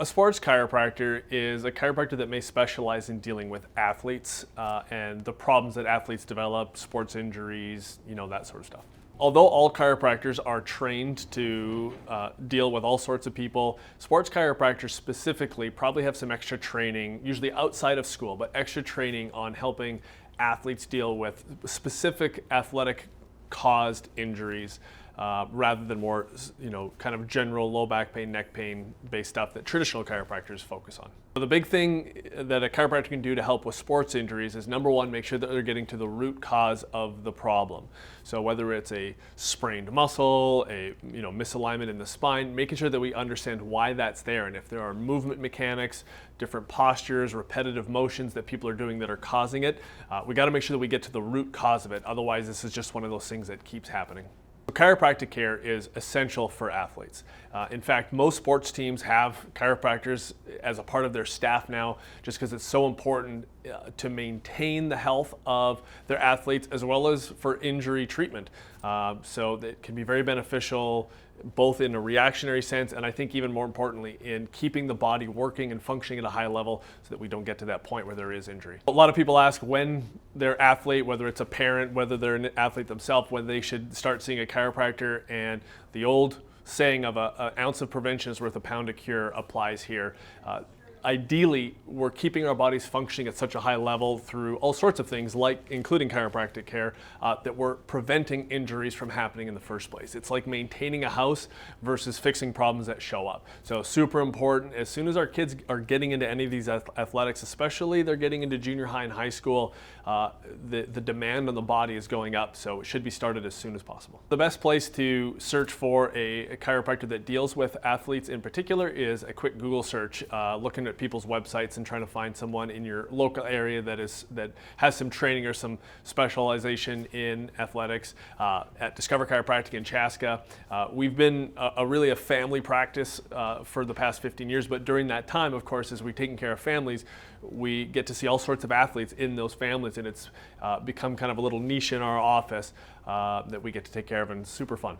A sports chiropractor is a chiropractor that may specialize in dealing with athletes and the problems that athletes develop, sports injuries, that sort of stuff. Although all chiropractors are trained to deal with all sorts of people, sports chiropractors specifically probably have some extra training, usually outside of school, but extra training on helping athletes deal with specific athletic caused injuries rather than more, kind of general low back pain, neck pain based stuff that traditional chiropractors focus on. So the big thing that a chiropractor can do to help with sports injuries is, number one, make sure that they're getting to the root cause of the problem. So whether it's a sprained muscle, a misalignment in the spine, making sure that we understand why that's there, and if there are movement mechanics, different postures, repetitive motions that people are doing that are causing it, we got to make sure that we get to the root cause of it. Otherwise, this is just one of those things that keeps happening. Chiropractic care is essential for athletes. In fact, most sports teams have chiropractors as a part of their staff now, just because it's so important to maintain the health of their athletes as well as for injury treatment. So that can be very beneficial both in a reactionary sense and I think even more importantly in keeping the body working and functioning at a high level so that we don't get to that point where there is injury. A lot of people ask when their athlete, whether it's a parent, whether they're an athlete themselves, whether they should start seeing a chiropractor, and the old saying of an ounce of prevention is worth a pound of cure applies here. Ideally, we're keeping our bodies functioning at such a high level through all sorts of things, like including chiropractic care, that we're preventing injuries from happening in the first place. It's like maintaining a house versus fixing problems that show up. So super important. As soon as our kids are getting into any of these athletics, especially they're getting into junior high and high school, the demand on the body is going up. So it should be started as soon as possible. The best place to search for a chiropractor that deals with athletes in particular is a quick Google search, looking at people's websites and trying to find someone in your local area that has some training or some specialization in athletics. At Discover Chiropractic in Chaska, we've been really a family practice for the past 15 years, but during that time, of course, as we're taking care of families, we get to see all sorts of athletes in those families, and it's become kind of a little niche in our office that we get to take care of, and super fun.